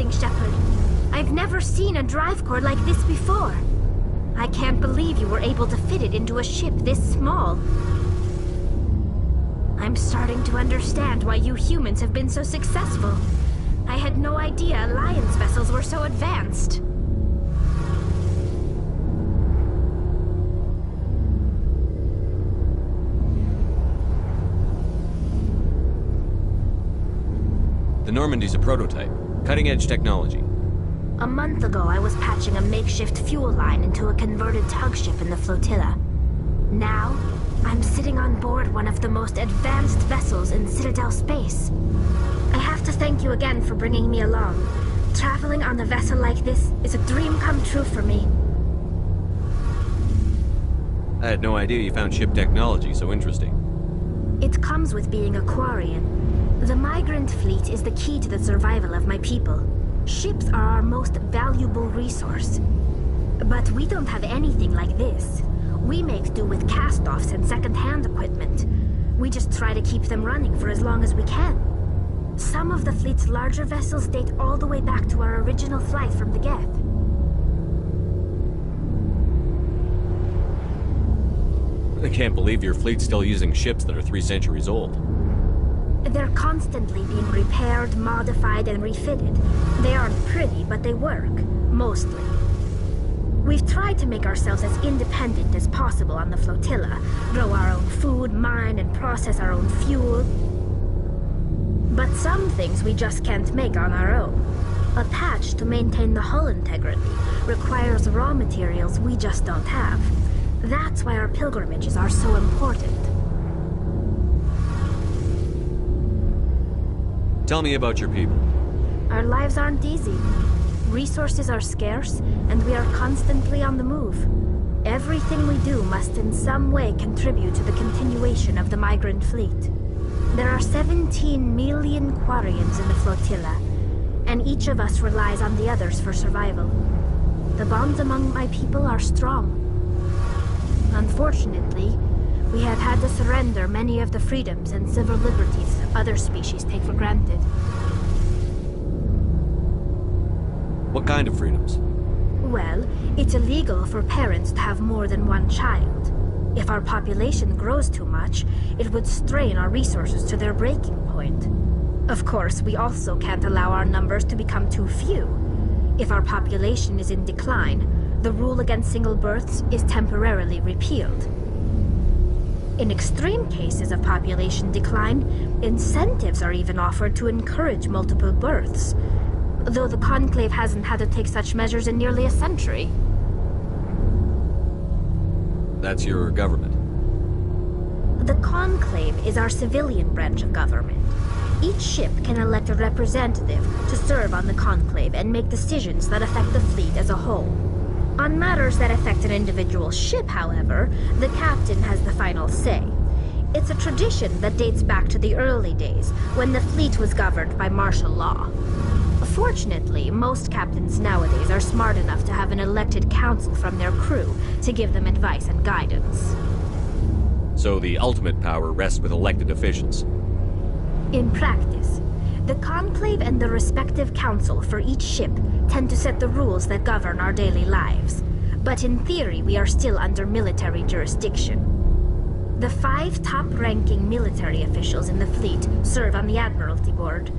amazing, Shepard. I've never seen a drive core like this before. I can't believe you were able to fit it into a ship this small. I'm starting to understand why you humans have been so successful. I had no idea Alliance vessels were so advanced. The Normandy's a prototype. Cutting-edge technology. A month ago, I was patching a makeshift fuel line into a converted tug ship in the flotilla. Now, I'm sitting on board one of the most advanced vessels in Citadel space. I have to thank you again for bringing me along. Traveling on a vessel like this is a dream come true for me. I had no idea you found ship technology so interesting. It comes with being a Quarian. The migrant fleet is the key to the survival of my people. Ships are our most valuable resource. But we don't have anything like this. We make do with cast-offs and second-hand equipment. We just try to keep them running for as long as we can. Some of the fleet's larger vessels date all the way back to our original flight from the Geth. I can't believe your fleet's still using ships that are 3 centuries old. They're constantly being repaired, modified, and refitted. They aren't pretty, but they work. Mostly. We've tried to make ourselves as independent as possible on the flotilla. Grow our own food, mine, and process our own fuel. But some things we just can't make on our own. A patch to maintain the hull integrity requires raw materials we just don't have. That's why our pilgrimages are so important. Tell me about your people. Our lives aren't easy. Resources are scarce, and we are constantly on the move. Everything we do must in some way contribute to the continuation of the migrant fleet. There are 17 million Quarians in the flotilla, and each of us relies on the others for survival. The bonds among my people are strong. Unfortunately, we have had to surrender many of the freedoms and civil liberties other species take for granted. What kind of freedoms? Well, it's illegal for parents to have more than one child. If our population grows too much, it would strain our resources to their breaking point. Of course, we also can't allow our numbers to become too few. If our population is in decline, the rule against single births is temporarily repealed. In extreme cases of population decline, incentives are even offered to encourage multiple births, though the Conclave hasn't had to take such measures in nearly a century. That's your government. The Conclave is our civilian branch of government. Each ship can elect a representative to serve on the Conclave and make decisions that affect the fleet as a whole. On matters that affect an individual ship, however, the captain has the final say. It's a tradition that dates back to the early days, when the fleet was governed by martial law. Fortunately, most captains nowadays are smart enough to have an elected council from their crew to give them advice and guidance. So the ultimate power rests with elected officials. In practice, the Conclave and the respective council for each ship tend to set the rules that govern our daily lives. But in theory, we are still under military jurisdiction. The 5 top-ranking military officials in the fleet serve on the Admiralty Board.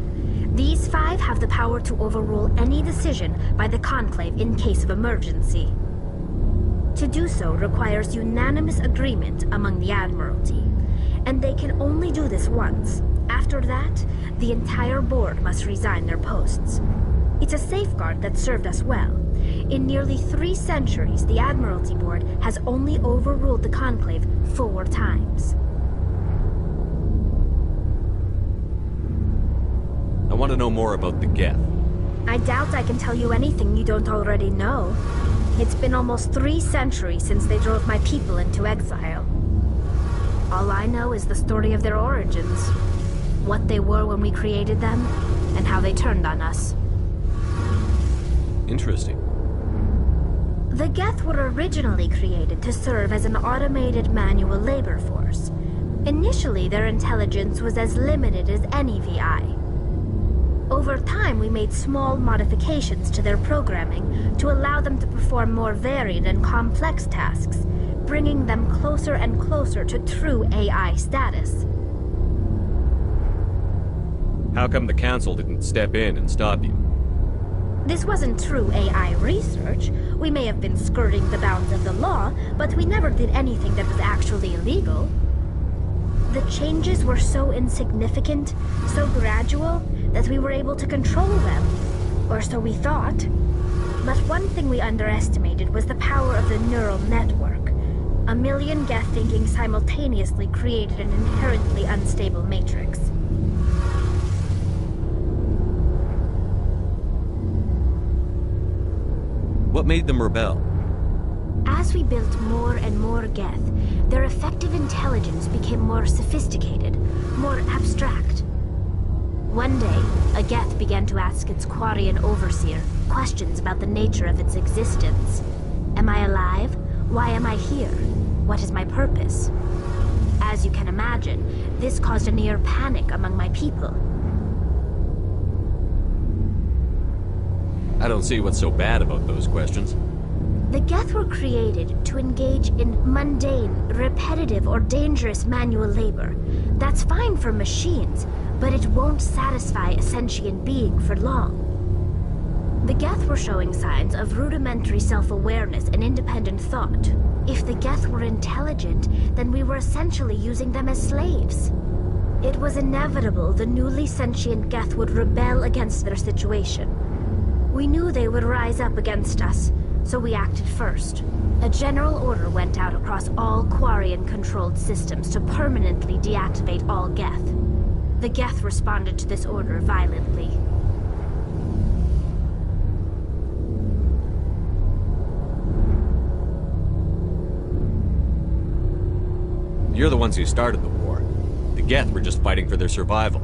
These 5 have the power to overrule any decision by the Conclave in case of emergency. To do so requires unanimous agreement among the Admiralty, and they can only do this once. After that, the entire board must resign their posts. It's a safeguard that served us well. In nearly 3 centuries, the Admiralty Board has only overruled the Conclave 4 times. I want to know more about the Geth. I doubt I can tell you anything you don't already know. It's been almost 3 centuries since they drove my people into exile. All I know is the story of their origins. What they were when we created them, and how they turned on us. Interesting. The Geth were originally created to serve as an automated manual labor force. Initially, their intelligence was as limited as any VI. Over time, we made small modifications to their programming to allow them to perform more varied and complex tasks, bringing them closer and closer to true AI status. How come the Council didn't step in and stop you? This wasn't true AI research. We may have been skirting the bounds of the law, but we never did anything that was actually illegal. The changes were so insignificant, so gradual, that we were able to control them. Or so we thought. But one thing we underestimated was the power of the neural network. A million Geth thinking simultaneously created an inherently unstable matrix. What made them rebel? As we built more and more Geth, their effective intelligence became more sophisticated, more abstract. One day, a Geth began to ask its Quarian overseer questions about the nature of its existence. Am I alive? Why am I here? What is my purpose? As you can imagine, this caused a near panic among my people. I don't see what's so bad about those questions. The Geth were created to engage in mundane, repetitive, or dangerous manual labor. That's fine for machines, but it won't satisfy a sentient being for long. The Geth were showing signs of rudimentary self-awareness and independent thought. If the Geth were intelligent, then we were essentially using them as slaves. It was inevitable the newly sentient Geth would rebel against their situation. We knew they would rise up against us, so we acted first. A general order went out across all Quarian-controlled systems to permanently deactivate all Geth. The Geth responded to this order violently. You're the ones who started the war. The Geth were just fighting for their survival.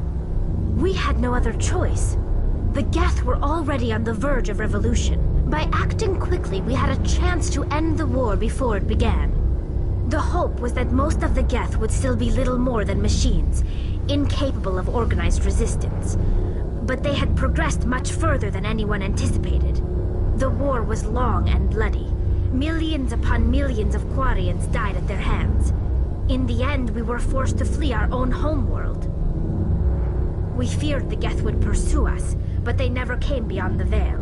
We had no other choice. The Geth were already on the verge of revolution. By acting quickly, we had a chance to end the war before it began. The hope was that most of the Geth would still be little more than machines, incapable of organized resistance. But they had progressed much further than anyone anticipated. The war was long and bloody. Millions upon millions of Quarians died at their hands. In the end, we were forced to flee our own homeworld. We feared the Geth would pursue us, but they never came beyond the Veil.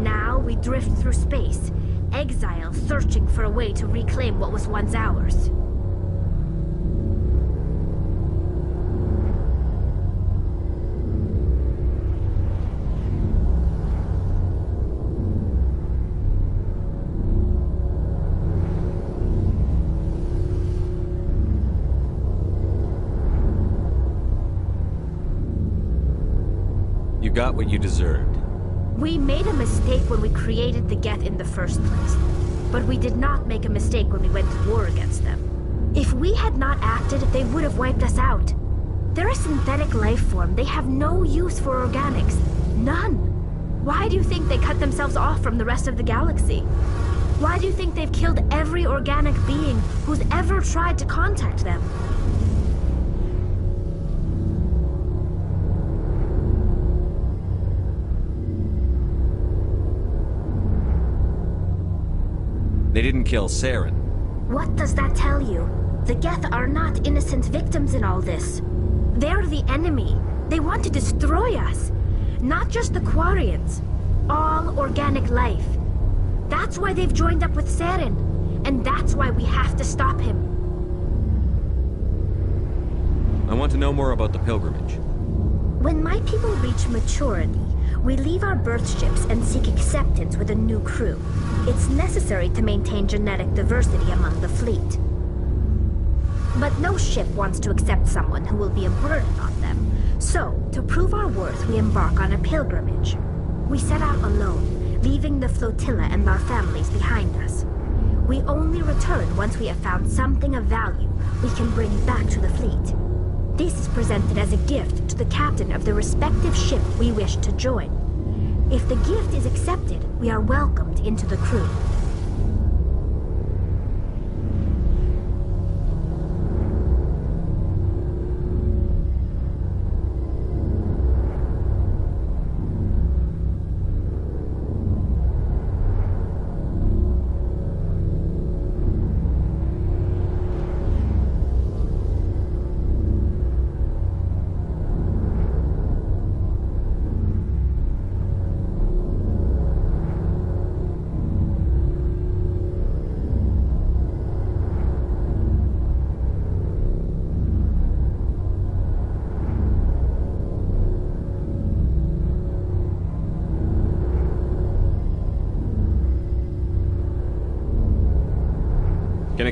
Now we drift through space, exile, searching for a way to reclaim what was once ours. You got what you deserved. We made a mistake when we created the Geth in the first place. But we did not make a mistake when we went to war against them. If we had not acted, they would have wiped us out. They're a synthetic life form. They have no use for organics. None. Why do you think they cut themselves off from the rest of the galaxy? Why do you think they've killed every organic being who's ever tried to contact them? They didn't kill Saren. What does that tell you? The Geth are not innocent victims in all this. They're the enemy. They want to destroy us. Not just the Quarians. All organic life. That's why they've joined up with Saren. And that's why we have to stop him. I want to know more about the pilgrimage. When my people reach maturity, we leave our birth ships and seek acceptance with a new crew. It's necessary to maintain genetic diversity among the fleet. But no ship wants to accept someone who will be a burden on them. So, to prove our worth, we embark on a pilgrimage. We set out alone, leaving the flotilla and our families behind us. We only return once we have found something of value we can bring back to the fleet. This is presented as a gift to the captain of the respective ship we wish to join. If the gift is accepted, we are welcomed into the crew.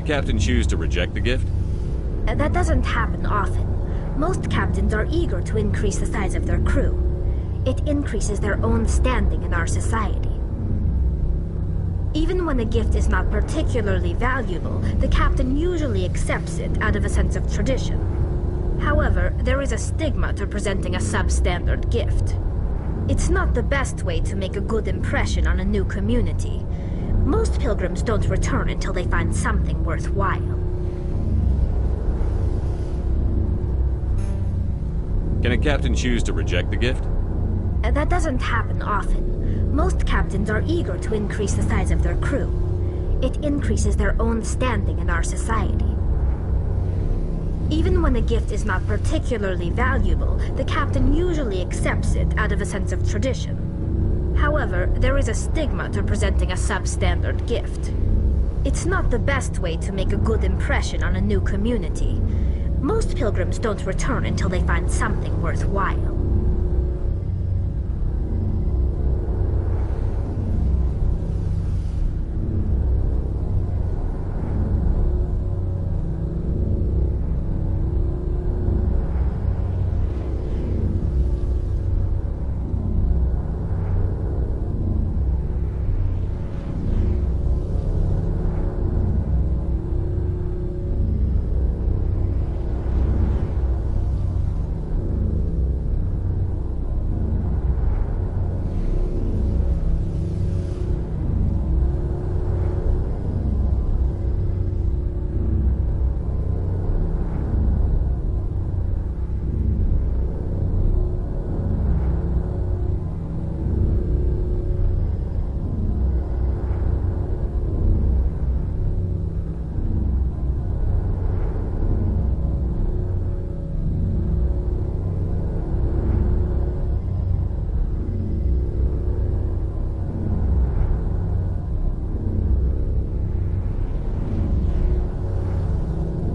captain choose to reject the gift? That doesn't happen often. Most captains are eager to increase the size of their crew. It increases their own standing in our society. Even when a gift is not particularly valuable, the captain usually accepts it out of a sense of tradition. However, there is a stigma to presenting a substandard gift. It's not the best way to make a good impression on a new community. Most pilgrims don't return until they find something worthwhile. Can a captain choose to reject the gift? That doesn't happen often. Most captains are eager to increase the size of their crew. It increases their own standing in our society. Even when a gift is not particularly valuable, the captain usually accepts it out of a sense of tradition. However, there is a stigma to presenting a substandard gift. It's not the best way to make a good impression on a new community. Most pilgrims don't return until they find something worthwhile.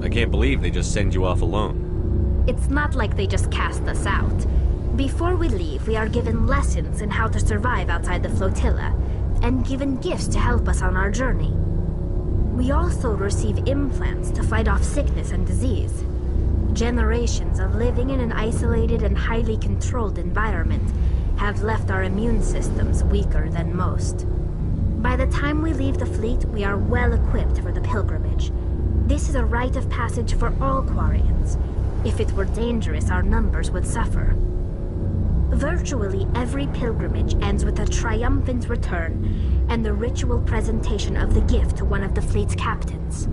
I can't believe they just send you off alone. It's not like they just cast us out. Before we leave, we are given lessons in how to survive outside the flotilla, and given gifts to help us on our journey. We also receive implants to fight off sickness and disease. Generations of living in an isolated and highly controlled environment have left our immune systems weaker than most. By the time we leave the fleet, we are well equipped for the pilgrimage. This is a rite of passage for all Quarians. If it were dangerous, our numbers would suffer. Virtually every pilgrimage ends with a triumphant return and the ritual presentation of the gift to one of the fleet's captains.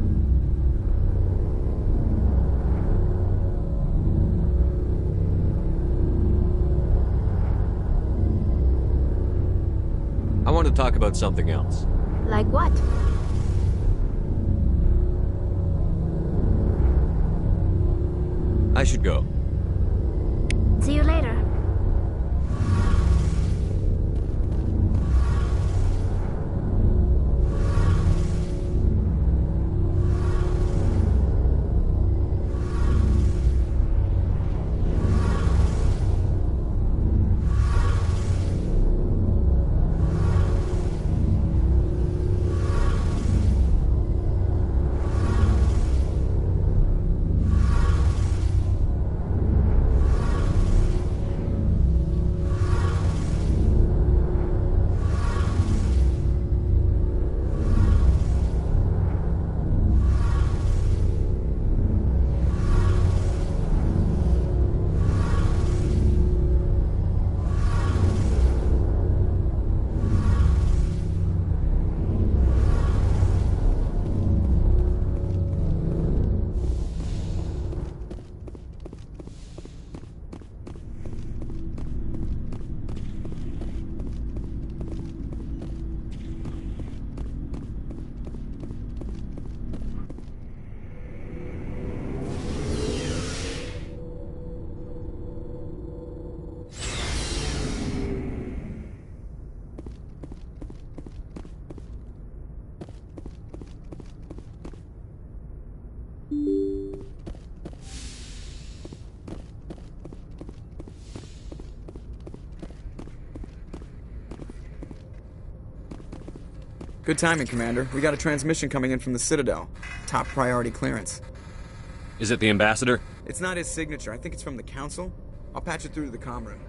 I want to talk about something else. Like what? I should go. See you later. Good timing, Commander. We got a transmission coming in from the Citadel. Top priority clearance. Is it the Ambassador? It's not his signature. I think it's from the Council. I'll patch it through to the comm room.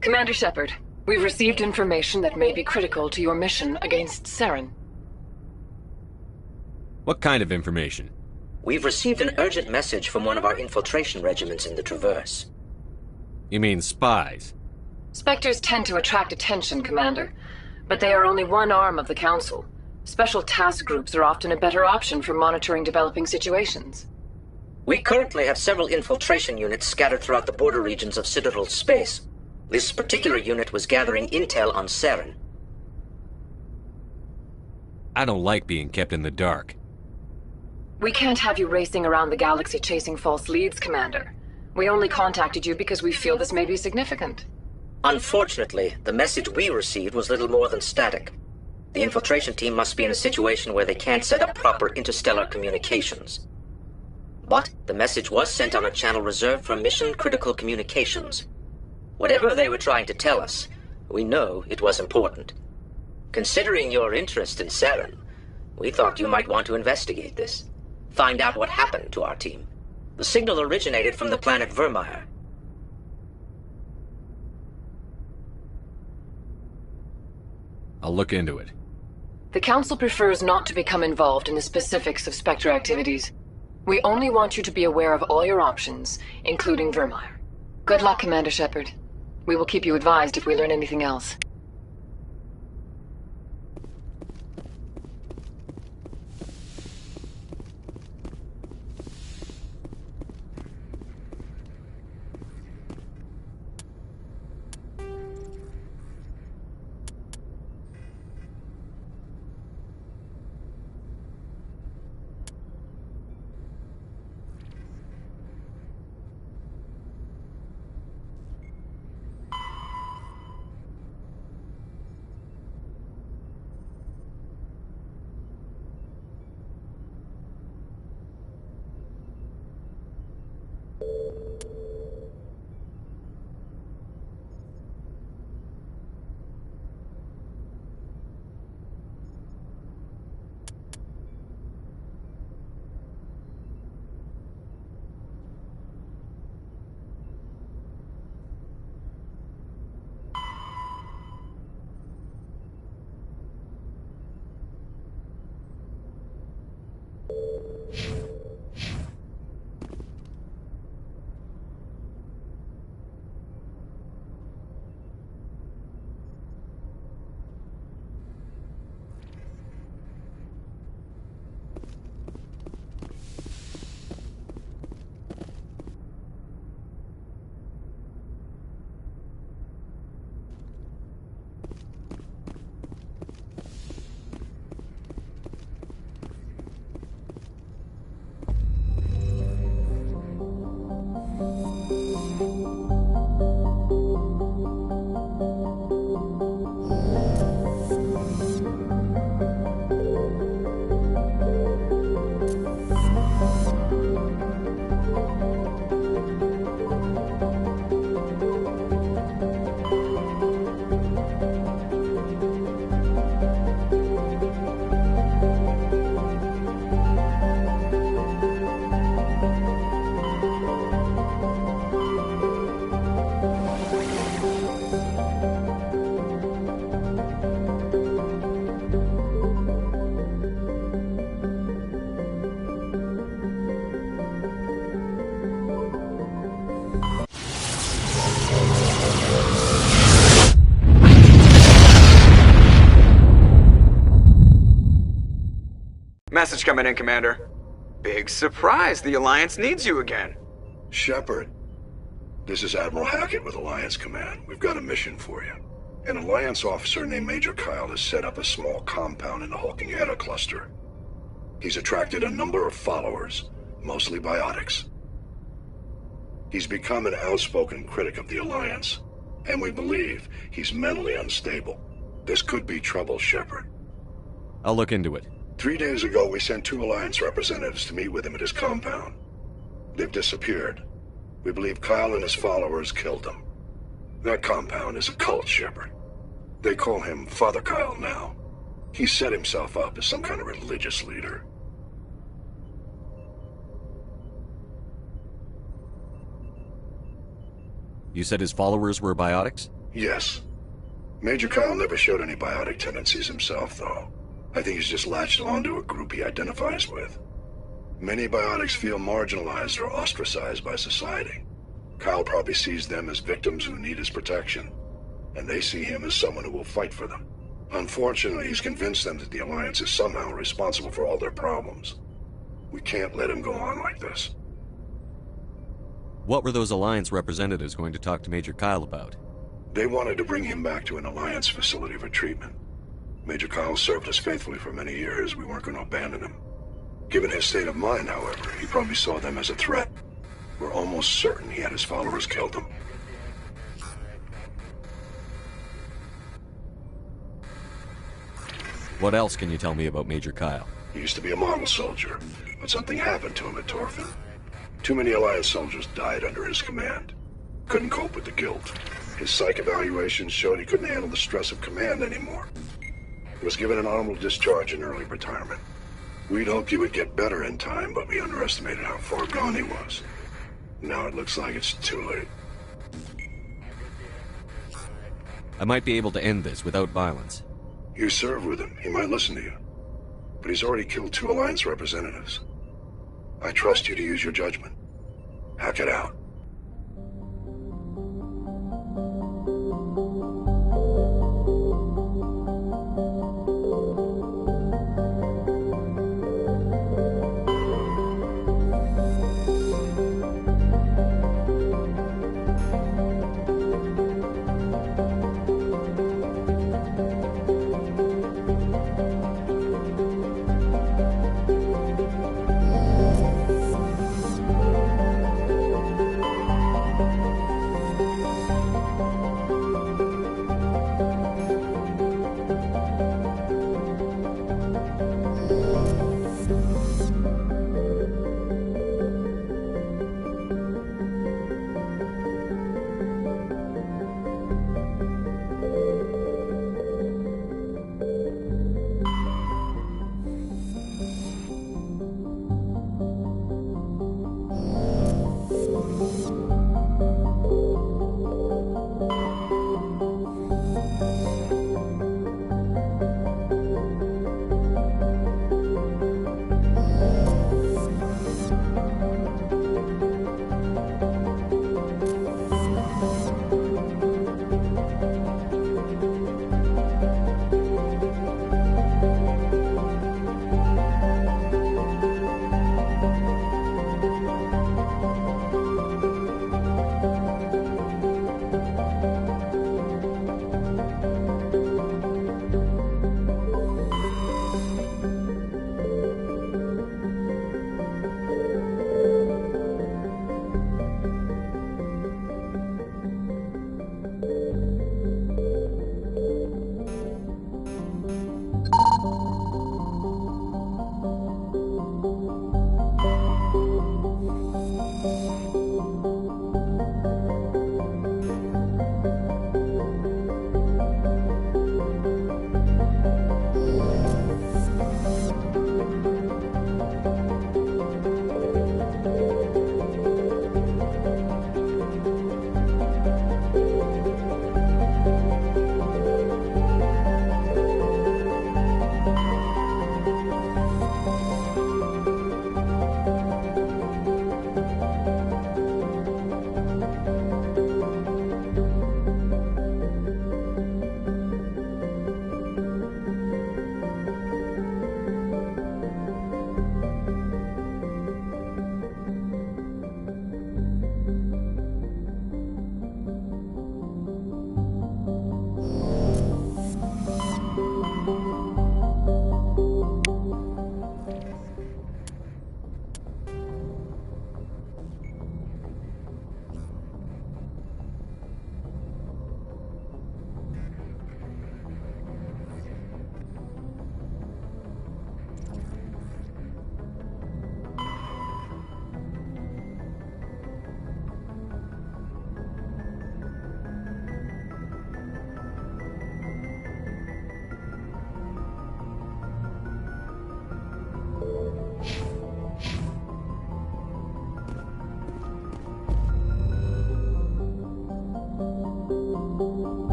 Commander Shepard, we've received information that may be critical to your mission against Saren. What kind of information? We've received an urgent message from one of our infiltration regiments in the Traverse. You mean spies? Spectres tend to attract attention, Commander, but they are only one arm of the Council. Special task groups are often a better option for monitoring developing situations. We currently have several infiltration units scattered throughout the border regions of Citadel space. This particular unit was gathering intel on Saren. I don't like being kept in the dark. We can't have you racing around the galaxy chasing false leads, Commander. We only contacted you because we feel this may be significant. Unfortunately, the message we received was little more than static. The infiltration team must be in a situation where they can't set up proper interstellar communications. But the message was sent on a channel reserved for mission-critical communications. Whatever they were trying to tell us, we know it was important. Considering your interest in Saren, we thought you might want to investigate this. Find out what happened to our team. The signal originated from the planet Virmire. I'll look into it. The Council prefers not to become involved in the specifics of Spectre activities. We only want you to be aware of all your options, including Virmire. Good luck, Commander Shepard. We will keep you advised if we learn anything else. Message coming in, Commander. Big surprise, the Alliance needs you again. Shepard, this is Admiral Hackett with Alliance Command. We've got a mission for you. An Alliance officer named Major Kyle has set up a small compound in the Hulking Eta cluster. He's attracted a number of followers, mostly biotics. He's become an outspoken critic of the Alliance, and we believe he's mentally unstable. This could be trouble, Shepard. I'll look into it. 3 days ago, we sent 2 Alliance representatives to meet with him at his compound. They've disappeared. We believe Kyle and his followers killed them. That compound is a cult, Shepard. They call him Father Kyle now. He set himself up as some kind of religious leader. You said his followers were biotics? Yes. Major Kyle never showed any biotic tendencies himself, though. I think he's just latched onto a group he identifies with. Many biotics feel marginalized or ostracized by society. Kyle probably sees them as victims who need his protection, and they see him as someone who will fight for them. Unfortunately, he's convinced them that the Alliance is somehow responsible for all their problems. We can't let him go on like this. What were those Alliance representatives going to talk to Major Kyle about? They wanted to bring him back to an Alliance facility for treatment. Major Kyle served us faithfully for many years. We weren't going to abandon him. Given his state of mind, however, he probably saw them as a threat. We're almost certain he had his followers killed him. What else can you tell me about Major Kyle? He used to be a model soldier, but something happened to him at Torfin. Too many Alliance soldiers died under his command. Couldn't cope with the guilt. His psych evaluations showed he couldn't handle the stress of command anymore. He was given an honorable discharge in early retirement. We'd hoped he would get better in time, but we underestimated how far gone he was. Now it looks like it's too late. I might be able to end this without violence. You serve with him. He might listen to you. But he's already killed 2 Alliance representatives. I trust you to use your judgment. Hack it out.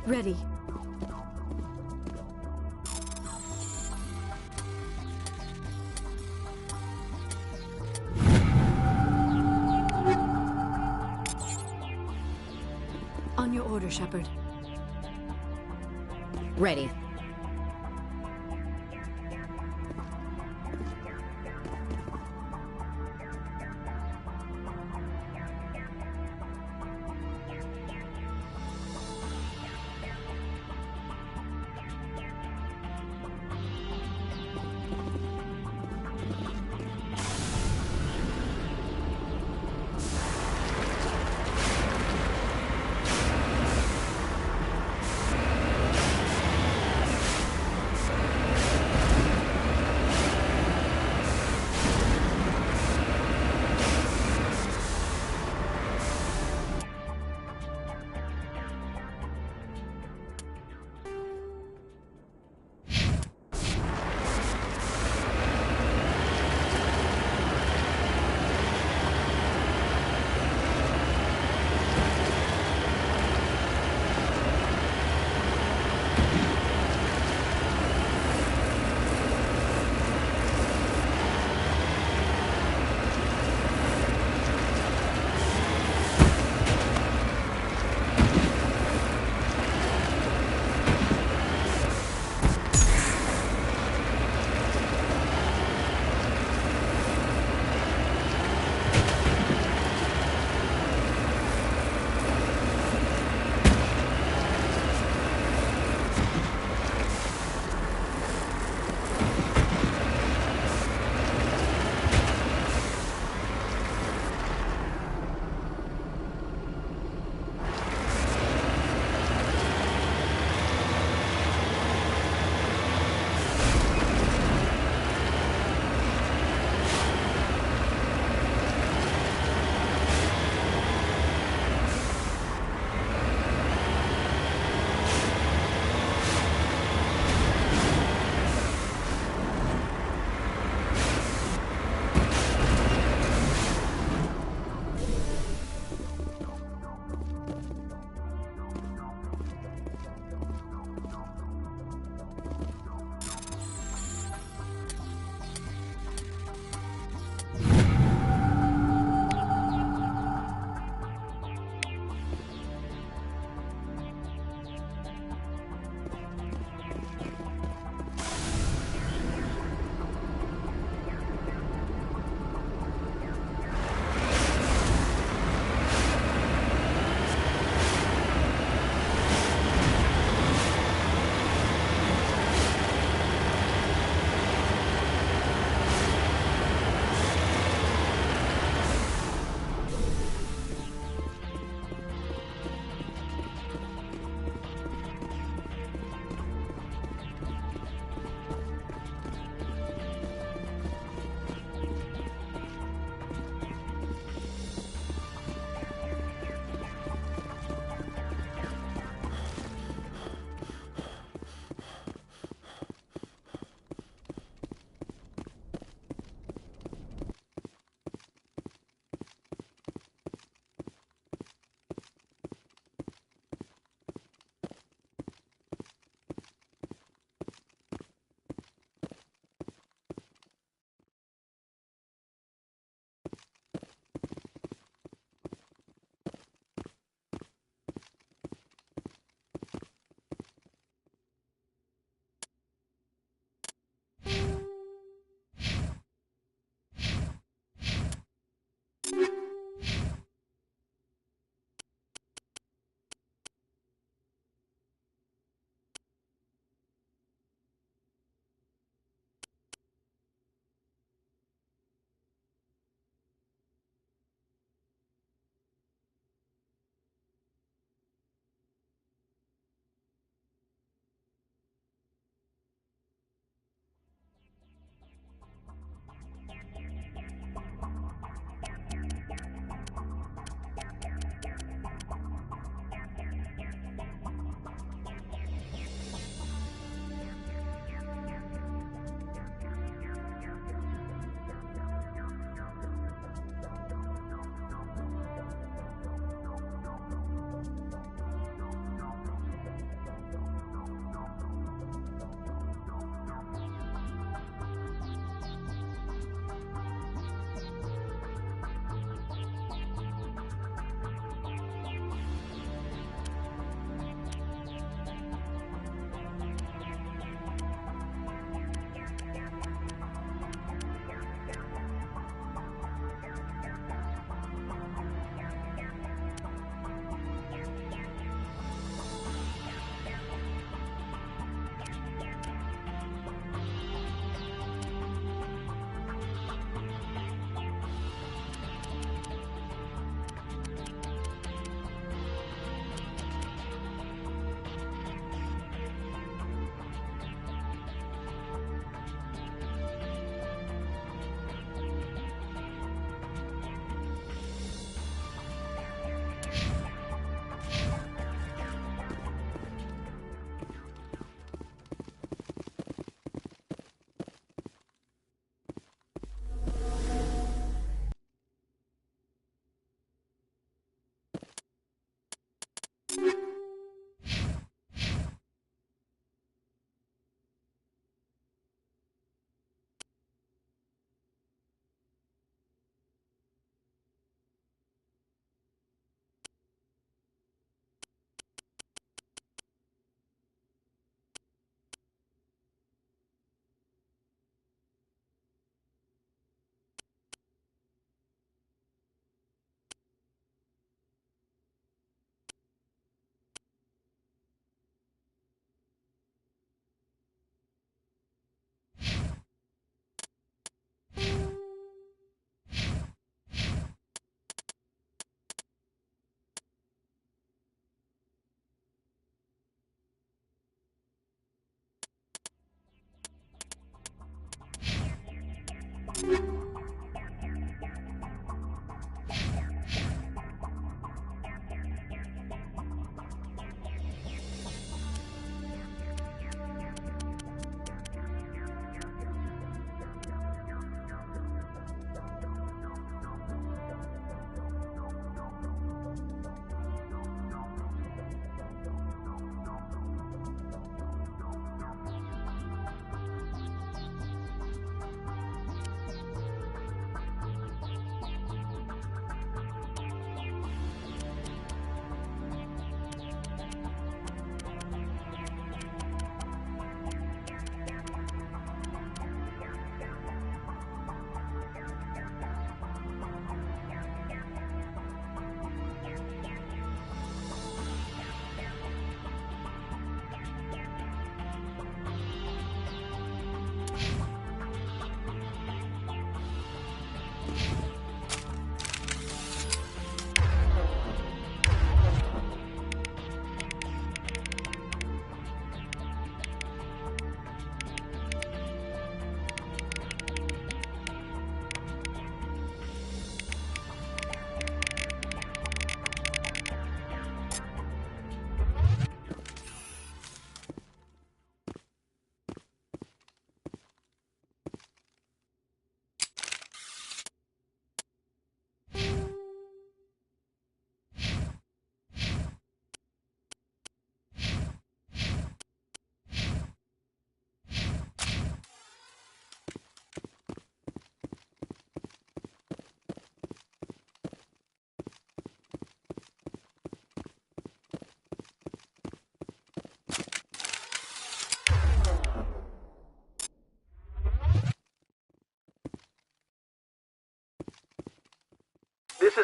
Ready. On your order, Shepard. Ready.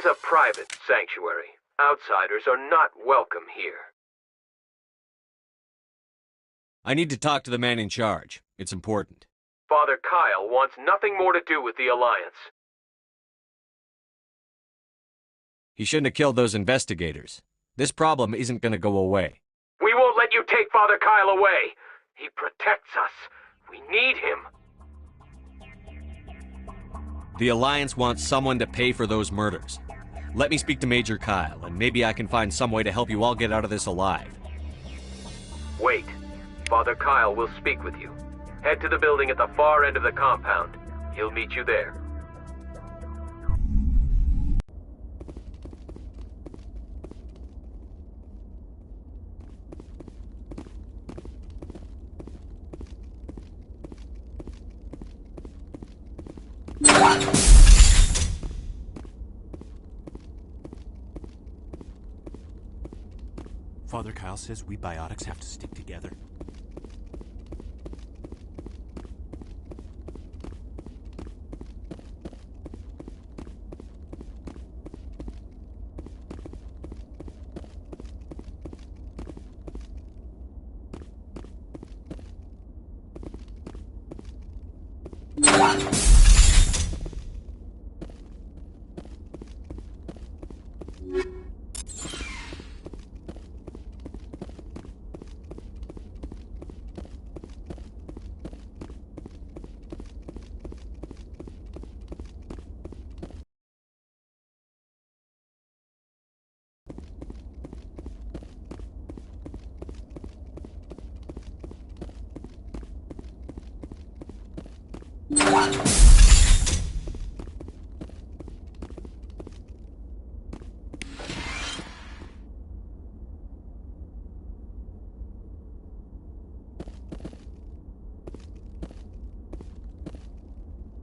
is a private sanctuary. Outsiders are not welcome here. I need to talk to the man in charge. It's important. Father Kyle wants nothing more to do with the Alliance. He shouldn't have killed those investigators. This problem isn't going to go away. We won't let you take Father Kyle away. He protects us. We need him. The Alliance wants someone to pay for those murders. Let me speak to Major Kyle, and maybe I can find some way to help you all get out of this alive. Wait. Father Kyle will speak with you. Head to the building at the far end of the compound. He'll meet you there. Father Kyle says we biotics have to stick together.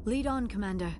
Lead on, Commander.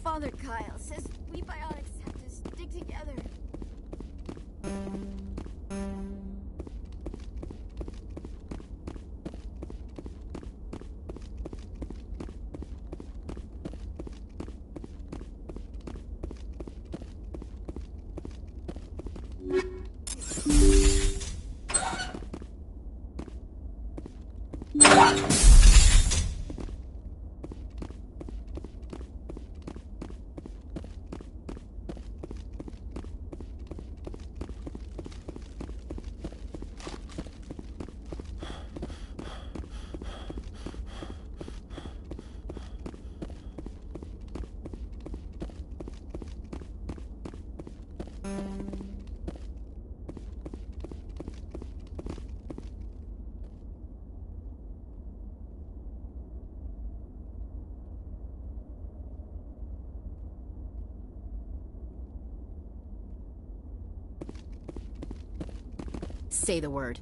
Father Kyle says we biotics have to stick together. Say the word.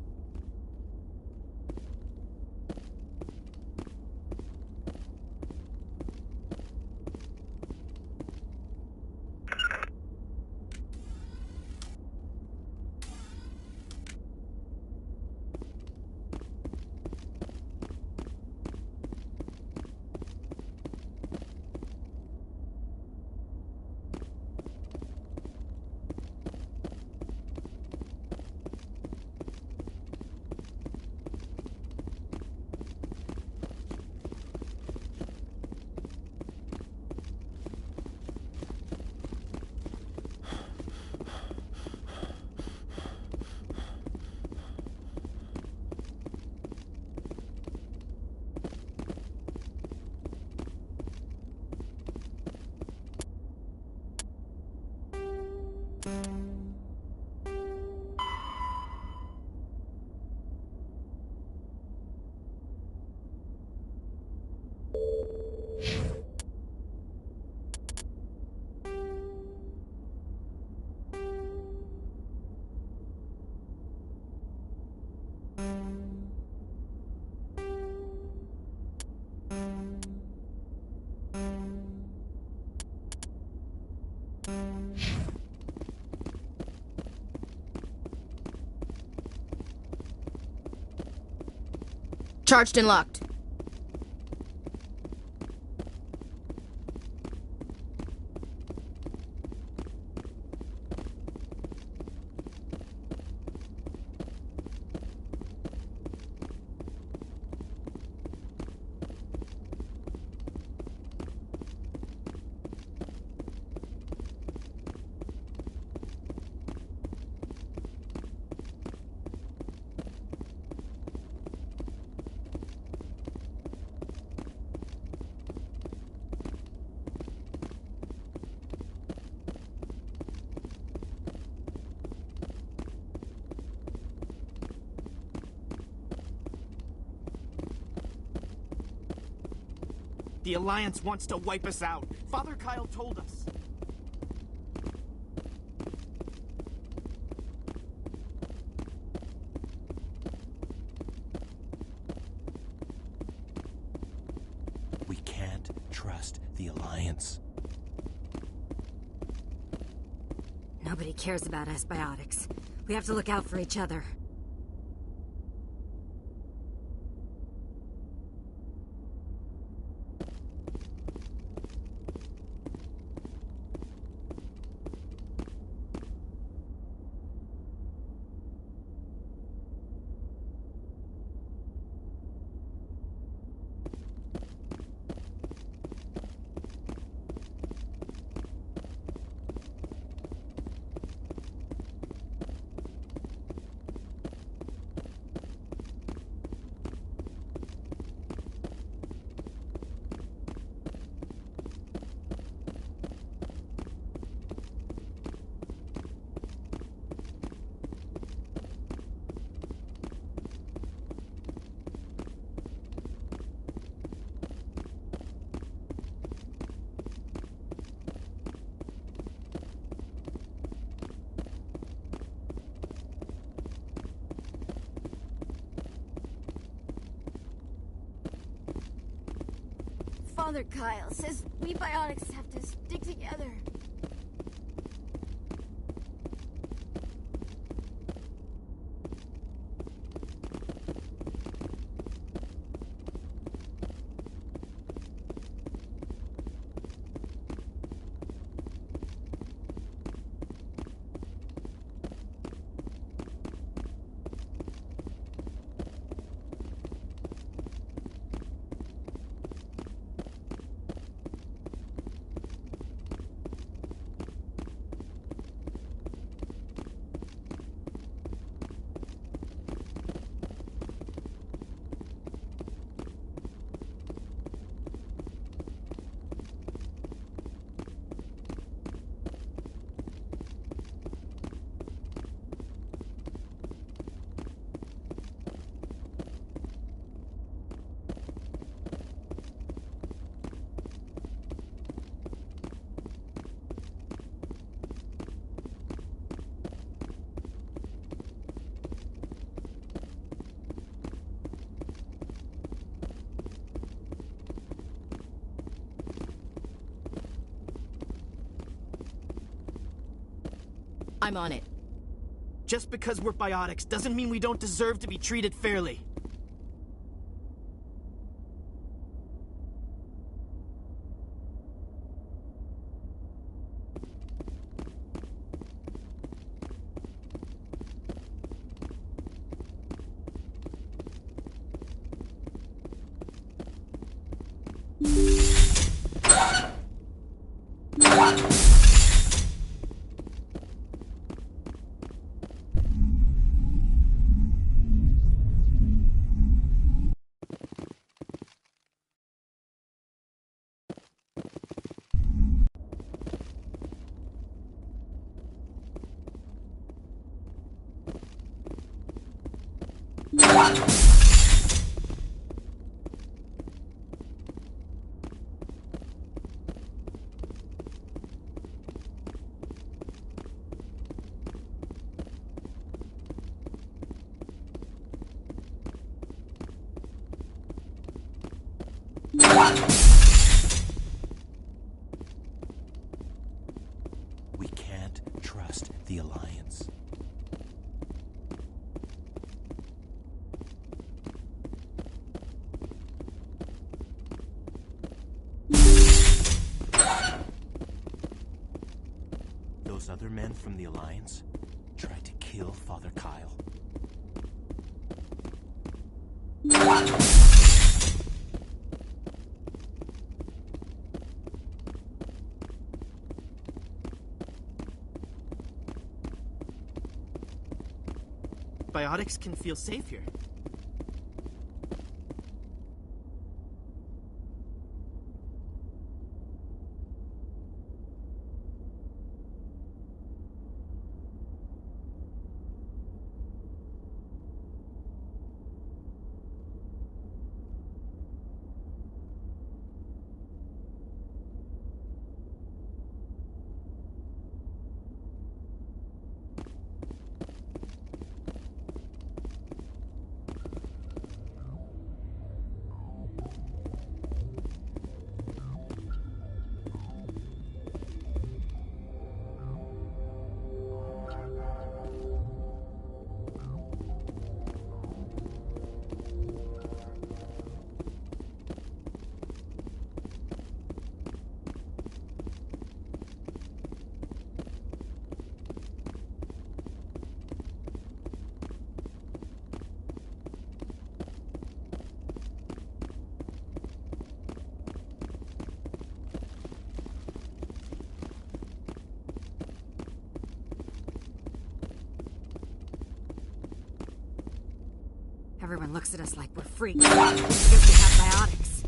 Charged and locked. The Alliance wants to wipe us out. Father Kyle told us. We can't trust the Alliance. Nobody cares about us biotics. We have to look out for each other. Father Kyle says we biotics have to stick together. I'm on it. Just because we're biotics doesn't mean we don't deserve to be treated fairly. We can't trust the Alliance. Those other men from the Alliance tried to kill Father Kyle. Biotics can feel safe here. Everyone looks at us like we're freaks because we have biotics.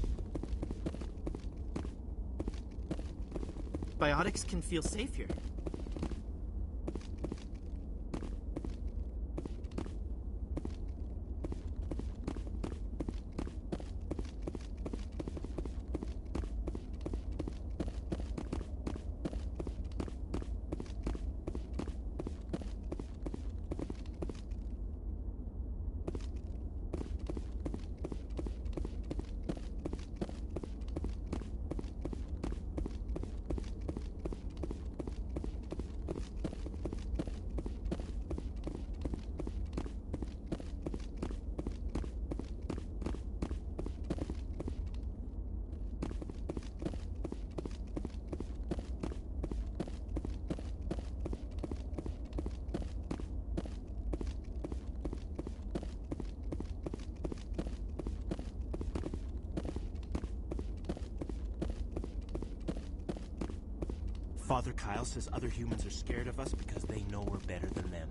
Biotics can feel safe here. Father Kyle says other humans are scared of us because they know we're better than them.